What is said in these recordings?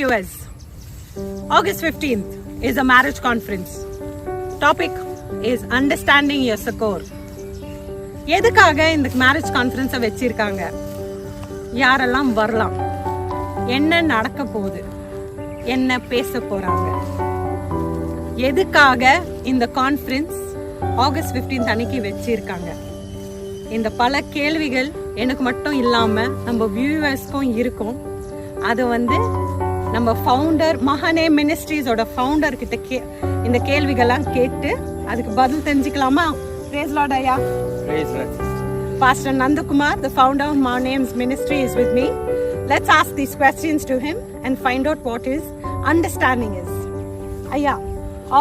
viewers. August 15th is a marriage conference. Topic is understanding your succor. எதுக்காக இந்த marriage கான்ஃபரன்ஸை வச்சிருக்காங்க, யாரெல்லாம் வரலாம், என்ன நடக்க போகுது, என்ன பேச போறாங்க, எதுக்காக இந்த கான்ஃபரன்ஸ் ஆகஸ்ட் 15th அன்னைக்கு வச்சிருக்காங்க, இந்த பல கேள்விகள் எனக்கு மட்டும் இல்லாம நம்ம வியூவர்ஸ்க்கும் இருக்கும். அது நம்ம ஃபவுண்டர் மஹானே மினிஸ்ட்ரீஸோட ஃபவுண்டர் கிட்ட இந்த கேள்விகள்லாம் கேட்டு அதுக்கு பதில் தெரிஞ்சுக்கலாமா? பிரேஸ் லார்ட் ஐயா. Pastor Nandakumar, the founder of Mahane's ministry, is with me. Let's ask these questions to him and find out what his understanding is. ஐயா,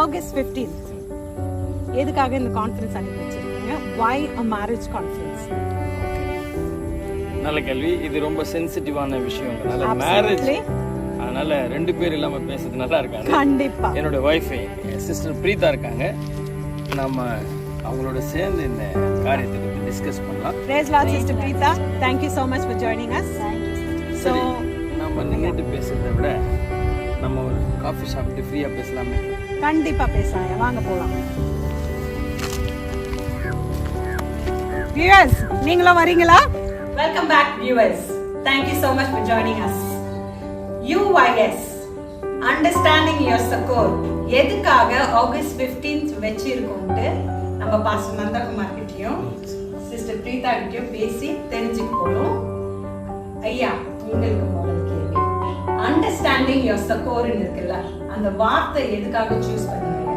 August 15th எதுக்காக இந்த கான்ஃபரன்ஸ் அன்னைக்கு வச்சிருக்கீங்க? Why a marriage conference? நல்ல கேள்வி. இது ரொம்ப சென்சிட்டிவான விஷயம்னால மேரேஜ், அதனால ரெண்டு பேர் இல்லாம பேசுறது நல்லா இருக்காது. கண்டிப்பா என்னோட வைஃப் சிஸ்டர் பிரீதா இருக்காங்க. நம்ம அவங்களோட சேர்ந்து இந்த காரியத்தை பத்தி டிஸ்கஸ் பண்ணலாம். Praise Lord, Sister Preetha. Thank you so much for joining us. So நம்ம நின்னுட்டு பேசுறதை விட நம்ம ஒரு காஃபி சாப்பிட்டு ஃப்ரீயா பேசலாமே? கண்டிப்பா பேசலாம். வாங்க போலாம். Viewers, நீங்களும் வரீங்களா? Welcome back viewers. Thank you so much for joining us. UYS, understanding your succor. எதுக்காக ஆகஸ்ட் 15th வச்சிருக்கோம்ட்டு நம்ம பாஸ்டர் நந்தகுமார் கிட்டயும் சிஸ்டர் பிரீதா கிட்டயும் பேசி தெரிஞ்சுக்க போறோம். ஐயா, உங்களுக்கு முதல் கேள்வி, அண்டர்ஸ்டாண்டிங் யுவர் சக்கோர்னு இருக்குல்ல, அந்த வார்த்தை எதுக்காக சூஸ் பண்ணீங்க?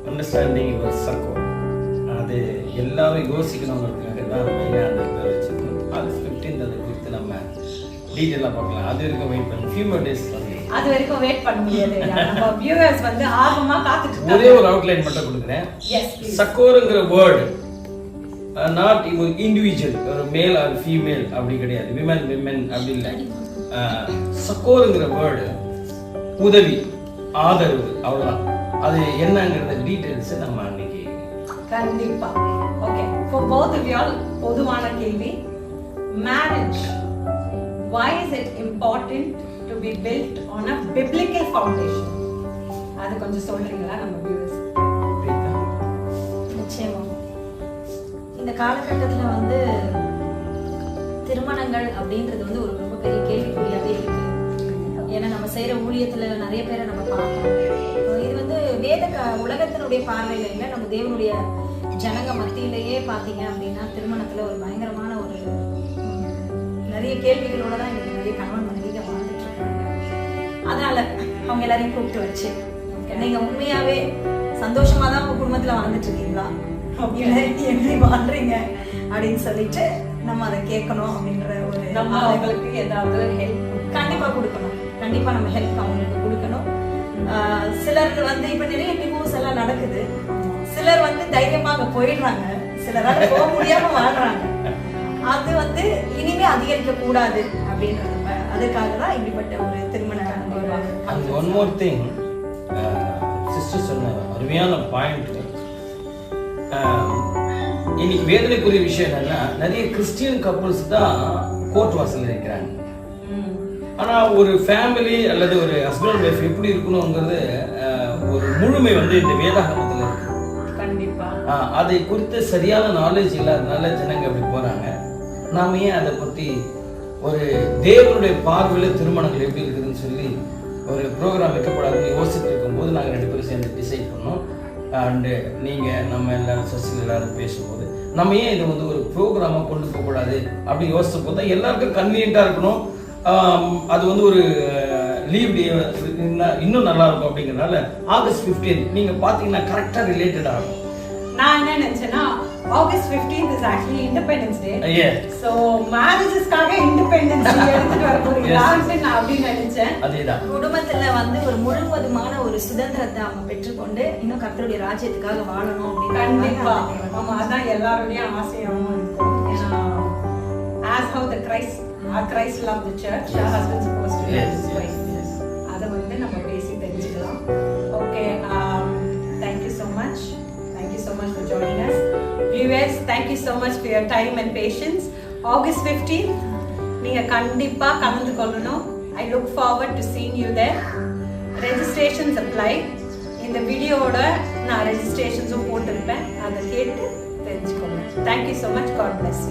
அண்டர்ஸ்டாண்டிங் யுவர் சக்கோர், அது எல்லாரும் யோசிக்கணுங்கிறதுக்காக தான் மெயினாக அந்த வச்சுக்கணும். ஆகஸ்ட் 15th அதை குறித்து நம்ம டீட்டெயிலாக பார்க்கலாம். அது வரைக்கும் வெயிட் பண்ணி ஃபியூ மோர் டேஸ் அது வரைக்கும் வெயிட் பண்ண முடியாது. நம்ம வியூவர்ஸ் ஆர்வமா காத்துட்டு இருக்காங்க. ஒரே ஒரு அவுட்லைன் மட்டும் கொடுக்குறேன். சக்கோர்ங்கிற வேர்ட் நாட் இண்டிவிஜுவல், ஒரு மேல் ஆர் ஃபீமேல் அப்படி கிடையாது, விமன் விமன் அப்படி இல்லை. சக்கோருங்கிற வேர்டு உதவி, ஆதரவு, அவ்வளோதான். அது என்னங்கிறத டீட்டெயில்ஸ் நம்ம அன்னைக்கு கண்டிப்பா. Okay, for both of y'all பொதுவான கேள்வி, marriage, why is it important to be built on a biblical foundation? அது கொஞ்சம் சொல்றீங்களா நம்ம வியூவர்ஸ்? நிச்சயமா இந்த காலகட்டத்தில் திருமணங்கள் அப்படின்றது ஒரு ரொம்ப பெரிய கேள்விக்குறியாகவே இருக்கு. ஏன்னா நம்ம செய்யற ஊழியத்துல நிறைய பேரை நம்ம பார்க்கணும். இது வேத உலகத்தினுடைய பார்வையில இல்லை, நம்ம தேவனுடைய ஜனங்க மத்தியிலேயே பார்த்தீங்க அப்படின்னா திருமணத்துல ஒரு பயங்கரமான நிறைய கேள்விகளோட தான் இன்னைக்கு நிறைய கணவன் மனைவிகள் வாழ்ந்துட்டு இருக்காங்க. அதனால அவங்க எல்லாரையும் கூப்பிட்டு வச்சு, நீங்க உண்மையாவே சந்தோஷமா தான் உங்க குடும்பத்துல வாழ்ந்துட்டு இருக்கீங்களா, எப்படி வாழ்றீங்க அப்படின்னு சொல்லிட்டு நம்ம அதை கேட்கணும். அப்படின்ற ஒரு நம்ம அவங்களுக்கு ஏதாவது ஹெல்ப் கண்டிப்பா கொடுக்கணும். கண்டிப்பா நம்ம ஹெல்ப் அவங்களுக்கு கொடுக்கணும். சிலர் இப்ப நிறைய டிவோர்ஸ் எல்லாம் நடக்குது. சிலர் தைரியமா அங்க போயிடுறாங்க, சிலரால போக முடியாம வாழ்றாங்க. அது இனிமே அதிகரிக்க கூடாது அப்படின்றது, அதுக்காக தான் இப்படிப்பட்ட ஒரு திருமண ஒன் மோர் திங் சிஸ்டர் சொன்ன அருமையான பாயிண்ட். இன்னைக்கு வேதனைக்குரிய விஷயம் என்னன்னா, நிறைய கிறிஸ்டியன் கப்புள்ஸ் தான் கோர்ட் வாசல் இருக்கிறாங்க. ஆனா ஒரு ஃபேமிலி அல்லது ஒரு ஹஸ்பண்ட் ஒய்ஃப் எப்படி இருக்கணுங்கிறது ஒரு முழுமை இந்த வேதாகமத்துல இருக்கு. கண்டிப்பா அதை குறித்து சரியான நாலேஜ் இல்லாதனால ஜனங்க அப்படி போறாங்க. நாம ஏன் அதை பத்தி ஒரு தேவனுடைய பார்வையில திருமணங்கள் எப்படி இருக்குதுன்னு சொல்லி ஒரு ப்ரோக்ராம் வைக்கப்படாதுன்னு யோசிச்சுட்டு இருக்கும்போது நாங்கள் ரெண்டு பேரும் சேர்ந்து டிசைட் பண்ணோம். அண்டு நீங்கள் நம்ம எல்லாரும் சர்ச்சில் எல்லாரும் பேசும்போது நம்ம ஏன் இதை ஒரு ப்ரோக்ராமாக கொண்டு போகக்கூடாது அப்படின்னு யோசிச்ச போது தான் எல்லாருக்கும் கன்வீனியண்ட்டாக இருக்கணும். அது ஒரு லீவ் டே இன்னும் நல்லா இருக்கும். அப்படிங்கிறதுனால ஆகஸ்ட் 15th நீங்க பாத்தீங்கன்னா கரெக்டா ரிலேட்டட் ஆகும். நான் என்ன நினைச்சேன்னா, August 15th is actually Independence Day. So marriageஸ்க்காக Independence Day எடுத்துட்டு வர போறீங்களா நான் அப்படி நினைச்சேன். அதேதான். குடும்பத்துல ஒரு முழுவதுமான ஒரு சுதந்திரத்தை அவங்க பெற்றுக்கொண்டு இன்னும் கர்த்தருடைய ராஜ்யத்துக்காக வாழணும் அப்படின்னு கண்டிப்பா. ஆமா, அதான் எல்லாருடைய ஆசையாவும் இருக்கும். ஏன்னா as how the Christ loved the church, our husband supposed to love his wife. அதை நம்ம பேசி தெரிஞ்சுக்கலாம். Okay, thank you so much. Thank you so much for joining us. Viewers, thank you so much for your time and patience. August 15th, நீங்க கண்டிப்பா கலந்து கொள்ளணும். I look forward to seeing you there. Registrations apply. இந்த வீடியோவோட நான் ரெஜிஸ்ட்ரேஷன்ஸும் போட்டிருப்பேன், அதை கேட்டு தெரிஞ்சுக்கோங்க. Thank you so much. God bless you.